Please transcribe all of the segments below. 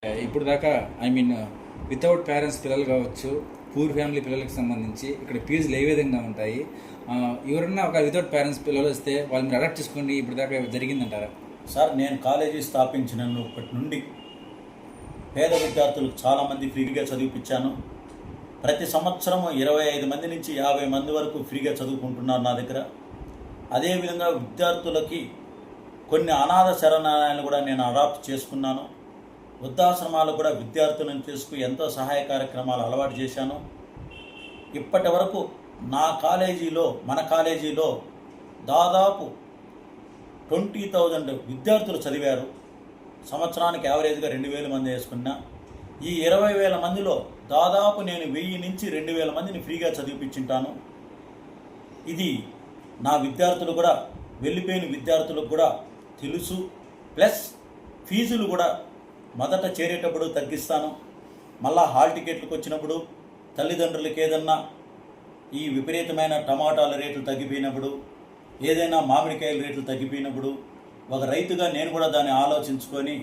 ఇప్పుడు దాకా without parents పిల్లలు కావచ్చు, పూర్ ఫ్యామిలీ పిల్లలకి సంబంధించి ఇక్కడ ఫీజులు ఏ విధంగా ఉంటాయి? ఎవరన్నా ఒక వితౌట్ పేరెంట్స్ పిల్లలు వస్తే వాళ్ళు మీరు అడాప్ట్ చేసుకోండి ఇప్పుడు దాకా జరిగిందంటారా? సార్, నేను కాలేజీ స్థాపించినప్పటి నుండి పేద విద్యార్థులకు చాలామంది ఫ్రీగా చదివిపించాను. ప్రతి సంవత్సరం 25 మంది నుంచి 50 మంది వరకు ఫ్రీగా చదువుకుంటున్నారు నా దగ్గర. అదేవిధంగా విద్యార్థులకి కొన్ని అనాథ శరణాలయాలు కూడా నేను అడాప్ట్ చేసుకున్నాను. వృద్ధాశ్రమాలు కూడా విద్యార్థులను తీసుకుని ఎంతో సహాయ కార్యక్రమాలు అలవాటు చేశాను. ఇప్పటి వరకు మన కాలేజీలో దాదాపు 20,000 విద్యార్థులు చదివారు. సంవత్సరానికి యావరేజ్గా 2,000 మంది వేసుకున్నా. ఈ 20,000 మందిలో దాదాపు నేను 1000 నుంచి 2,000 మందిని ఫ్రీగా చదివిపించుంటాను. ఇది నా విద్యార్థులు కూడా, వెళ్ళిపోయిన విద్యార్థులకు కూడా తెలుసు. ప్లస్ ఫీజులు కూడా మొదట చేరేటప్పుడు తగ్గిస్తాను. మళ్ళా హాల్ టికెట్లకు వచ్చినప్పుడు తల్లిదండ్రులకు ఏదన్నా ఈ విపరీతమైన టమాటాల రేట్లు తగ్గిపోయినప్పుడు, ఏదైనా మామిడికాయల రేట్లు తగ్గిపోయినప్పుడు, ఒక రైతుగా నేను కూడా దాన్ని ఆలోచించుకొని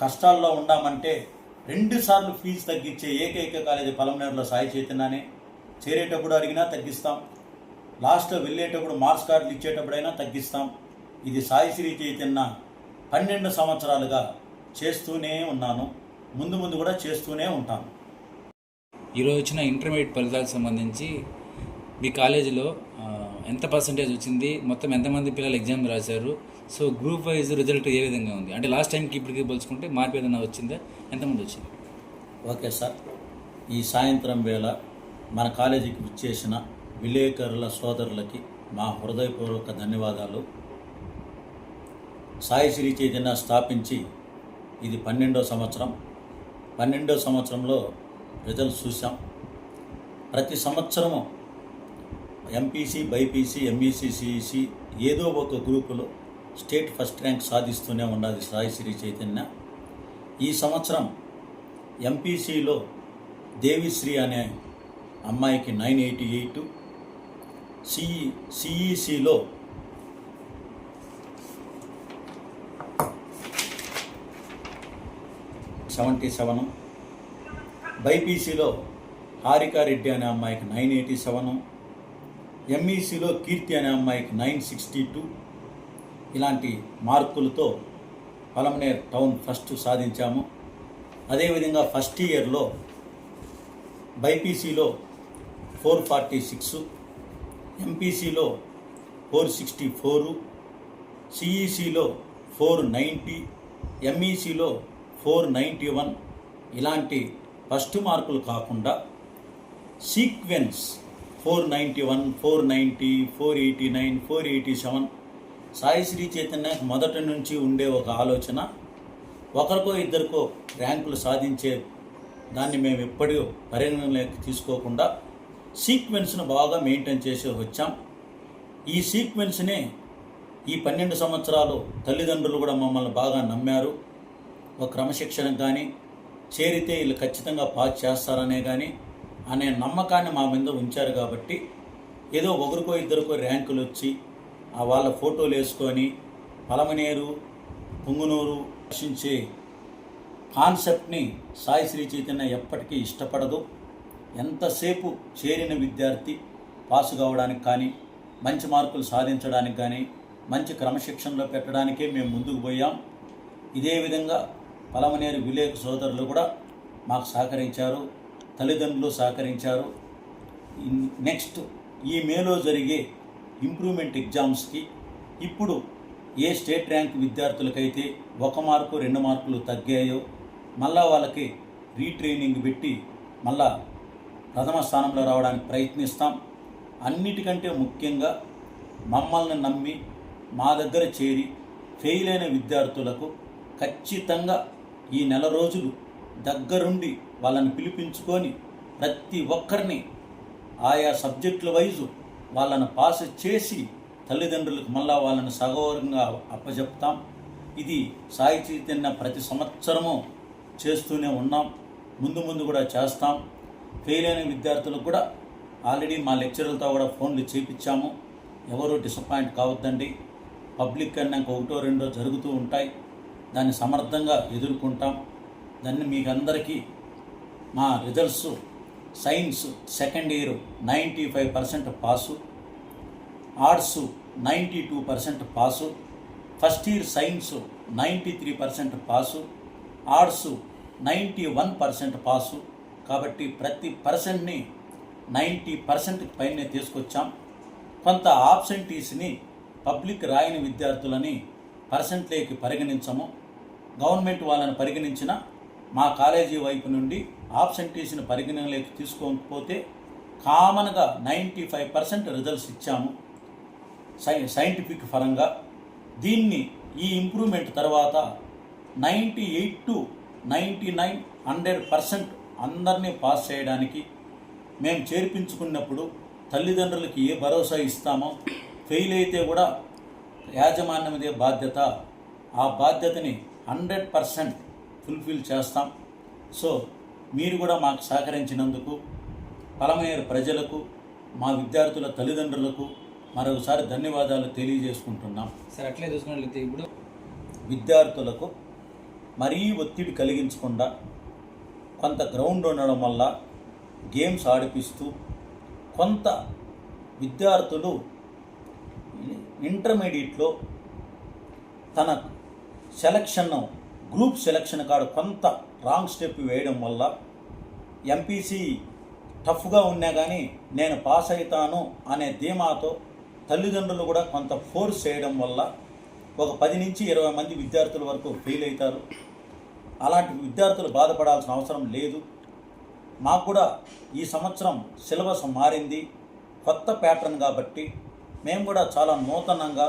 కష్టాల్లో ఉండామంటే 2 సార్లు ఫీజు తగ్గించే ఏకైక కాలేజీ పలమనేరులో సాయి చైతన్యనే. చేరేటప్పుడు అడిగినా తగ్గిస్తాం, లాస్ట్లో వెళ్ళేటప్పుడు మార్క్స్ కార్డులు ఇచ్చేటప్పుడైనా తగ్గిస్తాం. ఇది సాయి శ్రీ చైతన్య 12 సంవత్సరాలుగా చేస్తూనే ఉన్నాను, ముందు కూడా చేస్తూనే ఉంటాను. ఈరోజు వచ్చిన ఇంటర్మీడియట్ ఫలితాలకు సంబంధించి మీ కాలేజీలో ఎంత పర్సంటేజ్ వచ్చింది, మొత్తం ఎంతమంది పిల్లలు ఎగ్జామ్ రాశారు, సో గ్రూప్ వైజ్ రిజల్ట్ ఏ విధంగా ఉంది? అంటే లాస్ట్ టైంకి ఇప్పటికి పోల్చుకుంటే మార్పు ఏదైనా వచ్చిందా, ఎంతమంది వచ్చింది? ఓకే సార్, ఈ సాయంత్రం వేళ మన కాలేజీకి విచ్చేసిన విలేకరుల సోదరులకి మా హృదయపూర్వక ధన్యవాదాలు. సాయి శ్రీ చైతన్య స్థాపించి ఇది 12వ సంవత్సరం. 12వ సంవత్సరంలో రిజల్ట్స్ చూసాం. ప్రతి సంవత్సరము ఎంపీసీ, బైపీసీ, ఎంఈసీ, సిఈసీ ఏదో ఒక గ్రూపులో స్టేట్ ఫస్ట్ ర్యాంక్ సాధిస్తూనే ఉన్నది సాయి శ్రీ చైతన్య. ఈ సంవత్సరం ఎంపీసీలో దేవిశ్రీ అనే అమ్మాయికి 988, సిఈసీలో 77, బైపీసీలో హారికారెడ్డి అనే అమ్మాయికి 987, ఎంఈసీలో కీర్తి అనే అమ్మాయికి 962. ఇలాంటి మార్కులతో పలమనేర్ టౌన్ ఫస్ట్ సాధించాము. అదేవిధంగా ఫస్ట్ ఇయర్లో బైపీసీలో 446, ఎంపీసీలో 464, సిఈసీలో 490, ఎంఈసీలో 491. ఇలాంటి ఫస్ట్ మార్కులు కాకుండా సీక్వెన్స్ 491, 490, 489, 487. సాయి శ్రీ చైతన్యకు మొదటి నుంచి ఉండే ఒక ఆలోచన, ఒకరికో ఇద్దరికో ర్యాంకులు సాధించే దాన్ని మేము ఎప్పటికీ పరిగణనలోకి తీసుకోకుండా సీక్వెన్స్ను బాగా మెయింటైన్ చేసి వచ్చాం. ఈ సీక్వెన్స్నే ఈ 12 సంవత్సరాలు తల్లిదండ్రులు కూడా మమ్మల్ని బాగా నమ్మారు. ఒక క్రమశిక్షణ కానీ, చేరితే వీళ్ళు ఖచ్చితంగా పాస్ చేస్తారనే కానీ అనే నమ్మకాన్ని మా మీద ఉంచారు. కాబట్టి ఏదో ఒకరికో ఇద్దరికో ర్యాంకులు వచ్చి వాళ్ళ ఫోటోలు వేసుకొని పలమనేరు, పుంగునూరు రక్షించే కాన్సెప్ట్ని సాయి శ్రీ చైతన్య ఎప్పటికీ ఇష్టపడదు. ఎంతసేపు చేరిన విద్యార్థి పాసు కావడానికి కానీ, మంచి మార్కులు సాధించడానికి కానీ, మంచి క్రమశిక్షణలో పెట్టడానికే మేము ముందుకు పోయాం. ఇదే విధంగా పలమనేరు విలేక సోదరులు కూడా మాకు సహకరించారు, తల్లిదండ్రులు సహకరించారు. నెక్స్ట్ ఈ మేలో జరిగే ఇంప్రూవ్మెంట్ ఎగ్జామ్స్కి ఇప్పుడు ఏ స్టేట్ ర్యాంక్ విద్యార్థులకైతే 1 మార్కు 2 మార్కులు తగ్గాయో మళ్ళా వాళ్ళకి రీట్రైనింగ్ పెట్టి మళ్ళా ప్రథమ స్థానంలో రావడానికి ప్రయత్నిస్తాం. అన్నిటికంటే ముఖ్యంగా మమ్మల్ని నమ్మి మా దగ్గర చేరి ఫెయిల్ అయిన విద్యార్థులకు ఖచ్చితంగా ఈ నెల రోజులు దగ్గరుండి వాళ్ళని పిలిపించుకొని ప్రతి ఒక్కరిని ఆయా సబ్జెక్టుల వైజు వాళ్ళను పాస్ చేసి తల్లిదండ్రులకు మళ్ళా వాళ్ళని సగౌరవంగా అప్పచెప్తాం. ఇది సాయి చైతన్య ప్రతి సంవత్సరము చేస్తూనే ఉన్నాం, ముందు కూడా చేస్తాం. ఫెయిల్ అయిన విద్యార్థులకు కూడా ఆల్రెడీ మా లెక్చరర్లతో కూడా ఫోన్లు చేయించాము. ఎవరు డిసప్పాయింట్ కావద్దండి. పబ్లిక్ అన్నాక 1, 2 జరుగుతూ ఉంటాయి, దాన్ని సమర్థంగా ఎదుర్కొంటాం. దాన్ని మీకు అందరికీ మా results science second year 95% pass, arts 92% pass, first year science 93% pass, arts 91% pass. కాబట్టి ప్రతి పర్సెంట్ని 90% పైనే తీసుకొచ్చాం. కొంత ఆబ్సెంటీస్ని పబ్లిక్ రాయని విద్యార్థులని పర్సెంట్లోకి పరిగణించము. గవర్నమెంట్ వాళ్ళని పరిగణించిన మా కాలేజీ వైపు నుండి ఆబ్సెంటీస్ని పరిగణనలోకి తీసుకోకపోతే కామన్గా 95% రిజల్ట్స్ ఇచ్చాము సైంటిఫిక్ పరంగా. దీన్ని ఈ ఇంప్రూవ్మెంట్ తర్వాత 98 to 99 100% అందరినీ పాస్ చేయడానికి మేము చేర్పించుకున్నప్పుడు తల్లిదండ్రులకి ఏ భరోసా ఇస్తామో, ఫెయిల్ అయితే కూడా యాజమాన్యమదే బాధ్యత, ఆ బాధ్యతని 100% ఫుల్ఫిల్ చేస్తాం. సో మీరు కూడా మాకు సహకరించినందుకు పలమనేరు ప్రజలకు, మా విద్యార్థుల తల్లిదండ్రులకు మరొకసారి ధన్యవాదాలు తెలియజేసుకుంటున్నాం. సార్ అట్లే చూసుకున్నట్లయితే ఇప్పుడు విద్యార్థులకు మరీ ఒత్తిడి కలిగించకుండా కొంత గ్రౌండ్ ఉండడం వల్ల గేమ్స్ ఆడిపిస్తూ కొంత విద్యార్థులు ఇంటర్మీడియట్లో తన సెలక్షన్ గ్రూప్ సెలక్షన్ కాడ కొంత రాంగ్ స్టెప్ వేయడం వల్ల ఎంపీసీ టఫ్గా ఉన్నా కానీ నేను పాస్ అవుతాను అనే ధీమాతో తల్లిదండ్రులు కూడా కొంత ఫోర్స్ చేయడం వల్ల ఒక 10 నుంచి 20 మంది విద్యార్థుల వరకు ఫెయిల్ అవుతారు. అలాంటి విద్యార్థులు బాధపడాల్సిన అవసరం లేదు. మాకు కూడా ఈ సంవత్సరం సిలబస్ మారింది, కొత్త ప్యాటర్న్ కాబట్టి మేము కూడా చాలా నూతనంగా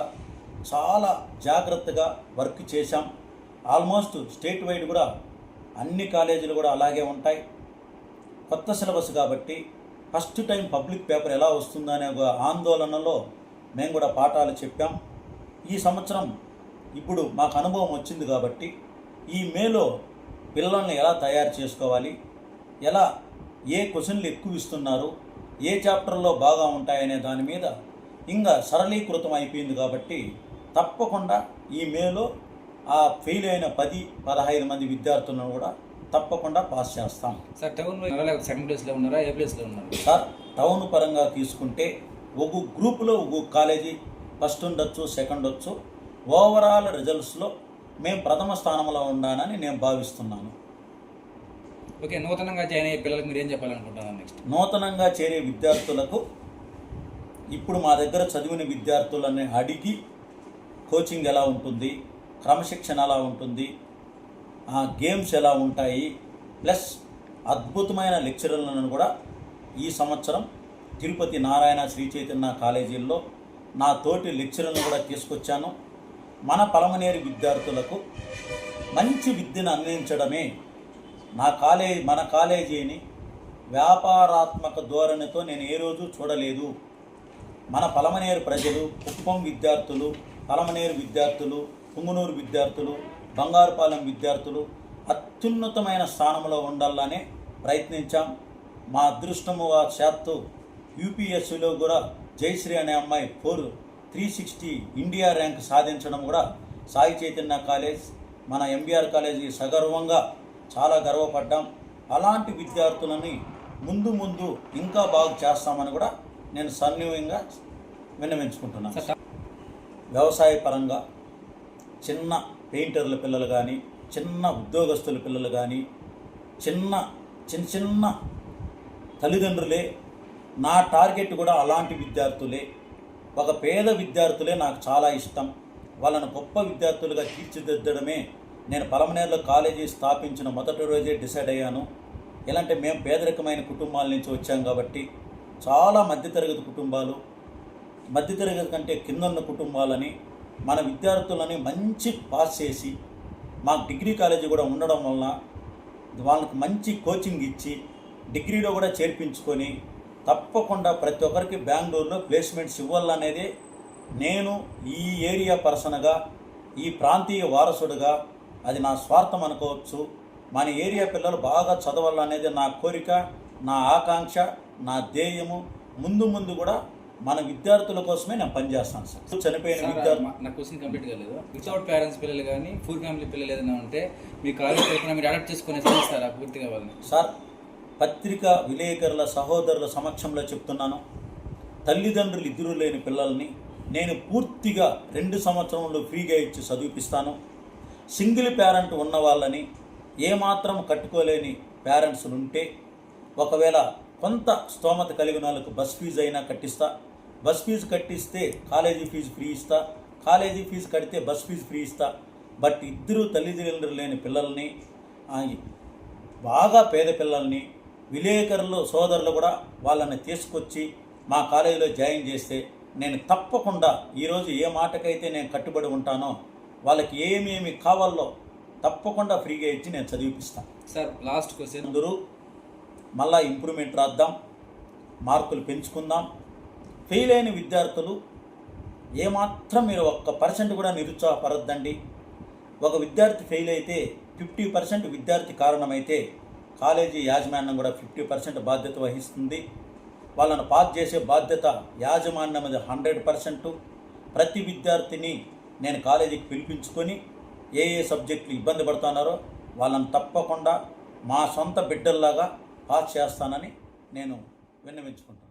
చాలా జాగ్రత్తగా వర్క్ చేశాం. ఆల్మోస్ట్ స్టేట్ వైడ్ కూడా అన్ని కాలేజీలు కూడా అలాగే ఉంటాయి. కొత్త సిలబస్ కాబట్టి ఫస్ట్ టైం పబ్లిక్ పేపర్ ఎలా వస్తుందనే ఒక ఆందోళనలో మేము కూడా పాఠాలు చెప్పాం. ఈ సంవత్సరం ఇప్పుడు మాకు అనుభవం వచ్చింది కాబట్టి ఈ మేలో పిల్లల్ని ఎలా తయారు చేసుకోవాలి, ఎలా ఏ క్వశ్చన్లు ఎక్కువ ఇస్తున్నారు, ఏ చాప్టర్లో బాగా ఉంటాయనే దాని మీద ఇంకా సరళీకృతం అయిపోయింది కాబట్టి తప్పకుండా ఈ మేలో ఆ ఫెయిల్ అయిన 10-15 మంది విద్యార్థులను కూడా తప్పకుండా పాస్ చేస్తాం. సార్ టౌన్ సెకండ్ ప్లేస్లో ఉన్నారా, ఏ ప్లేస్లో ఉన్నారు? సార్ టౌన్ పరంగా తీసుకుంటే ఒక గ్రూపులో ఒక కాలేజీ ఫస్ట్ ఉండొచ్చు, సెకండ్ వచ్చు. ఓవరాల్ రిజల్ట్స్లో మేము ప్రథమ స్థానంలో ఉండాలని నేను భావిస్తున్నాను. ఓకే, నూతనంగా జాయిన్ అయ్యే పిల్లలకు మీరు ఏం చెప్పాలనుకుంటున్నారు నెక్స్ట్? నూతనంగా చేరే విద్యార్థులకు ఇప్పుడు మా దగ్గర చదివిన విద్యార్థులని అడిగి కోచింగ్ ఎలా ఉంటుంది, క్రమశిక్షణ ఎలా ఉంటుంది, గేమ్స్ ఎలా ఉంటాయి, ప్లస్ అద్భుతమైన లెక్చరర్లను కూడా ఈ సంవత్సరం తిరుపతి నారాయణ శ్రీ చైతన్య కాలేజీల్లో నా తోటి లెక్చరర్లను కూడా తీసుకొచ్చాను. మన పలమనేరు విద్యార్థులకు మంచి విద్యను అందించడమే మన కాలేజీని వ్యాపారాత్మక ధోరణితో నేను ఏ రోజు చూడలేదు. మన పలమనేరు ప్రజలు, కుప్పం విద్యార్థులు, పలమనేరు విద్యార్థులు, పుంగనూరు విద్యార్థులు, బంగారుపాలెం విద్యార్థులు అత్యున్నతమైన స్థానంలో ఉండాలనే ప్రయత్నించాం. మా అదృష్టము శాత్తు యూపీఎస్సీలో కూడా జయశ్రీ అనే అమ్మాయి 360 ఇండియా ర్యాంక్ సాధించడం కూడా సాయి చైతన్య కాలేజ్, మన ఎంబీఆర్ కాలేజీ సగర్వంగా చాలా గర్వపడ్డాం. అలాంటి విద్యార్థులని ముందు ఇంకా బాగు చేస్తామని కూడా నేను సన్నిహితంగా విన్నవించుకుంటున్నాను. వ్యవసాయ పరంగా చిన్న పెయింటర్ల పిల్లలు కానీ, చిన్న ఉద్యోగస్తుల పిల్లలు కానీ, చిన్న తల్లిదండ్రులే నా టార్గెట్ కూడా అలాంటి విద్యార్థులే. ఒక పేద విద్యార్థులే నాకు చాలా ఇష్టం. వాళ్ళను గొప్ప విద్యార్థులుగా తీర్చిదిద్దడమే నేను పలమనేరులో కాలేజీ స్థాపించిన మొదటి రోజే డిసైడ్ అయ్యాను. ఎలాంటి మేము పేదరికమైన కుటుంబాల నుంచి వచ్చాం కాబట్టి చాలా మధ్యతరగతి కుటుంబాలు, మధ్యతరగతి కంటే కింద ఉన్న కుటుంబాలని మన విద్యార్థులని మంచి పాస్ చేసి మాకు డిగ్రీ కాలేజీ కూడా ఉండడం వలన వాళ్ళకి మంచి కోచింగ్ ఇచ్చి డిగ్రీలో కూడా చేర్పించుకొని తప్పకుండా ప్రతి ఒక్కరికి బెంగళూరులో ప్లేస్మెంట్స్ ఇవ్వాలనేది నేను ఈ ఏరియా పర్సన్గా, ఈ ప్రాంతీయ వారసుడుగా అది నా స్వార్థం అనుకోవచ్చు. మన ఏరియా పిల్లలు బాగా చదవాలనేది నా కోరిక, నా ఆకాంక్ష, నా ధ్యేయము. ముందు కూడా మన విద్యార్థుల కోసమే నేను పనిచేస్తాను సార్. చనిపోయిన విద్యార్థులు నా క్వశ్చన్ కంప్లీట్ కాలేదు. వితౌట్ పేరెంట్స్ పిల్లలు కానీ ఫుల్ ఫ్యామిలీ పిల్లలు ఏదైనా ఉంటే మీ కాలేజ్ తరఫున మీరు అడాప్ట్ చేసుకునే ఇస్తారా పూర్తిగా వాళ్ళని? సార్, పత్రికా విలేకరుల సహోదరుల సమక్షంలో చెప్తున్నాను, తల్లిదండ్రులు ఇద్దరు లేని పిల్లల్ని నేను పూర్తిగా 2 సంవత్సరంలో ఫ్రీగా ఇచ్చి చదివిపిస్తాను. సింగిల్ పేరెంట్ ఉన్న వాళ్ళని, ఏమాత్రం కట్టుకోలేని పేరెంట్స్ ఉంటే ఒకవేళ కొంత స్తోమత కలిగిన వాళ్ళకు బస్ ఫీజు అయినా కట్టిస్తా. బస్ ఫీజు కట్టిస్తే కాలేజీ ఫీజు ఫ్రీ ఇస్తా, కాలేజీ ఫీజు కడితే బస్ ఫీజు ఫ్రీ ఇస్తా. బట్ ఇద్దరు తల్లిదండ్రులు లేని పిల్లల్ని, బాగా పేద పిల్లల్ని, విలేకరులు సోదరులు కూడా వాళ్ళని తీసుకొచ్చి మా కాలేజీలో జాయిన్ చేస్తే నేను తప్పకుండా ఈరోజు ఏ మాటకైతే నేను కట్టుబడి ఉంటానో వాళ్ళకి ఏమేమి కావాలో తప్పకుండా ఫ్రీగా ఇచ్చి నేను చదివిపిస్తాను. Sir, last question. అందరూ మళ్ళా ఇంప్రూవ్మెంట్ రాద్దాం, మార్కులు పెంచుకుందాం. ఫెయిల్ అయిన విద్యార్థులు ఏమాత్రం మీరు 1% కూడా నిరుత్సాహపరద్దండి. ఒక విద్యార్థి ఫెయిల్ అయితే 50% విద్యార్థి కారణమైతే కాలేజీ యాజమాన్యం కూడా 50% బాధ్యత వహిస్తుంది. వాళ్ళను పాస్ చేసే బాధ్యత యాజమాన్యం మీద 100%. ప్రతి విద్యార్థిని నేను కాలేజీకి పిలిపించుకొని ఏ సబ్జెక్టులు ఇబ్బంది పడుతున్నారో వాళ్ళని తప్పకుండా మా సొంత బిడ్డల్లాగా పాస్ చేస్తానని నేను విన్నవించుకుంటాను.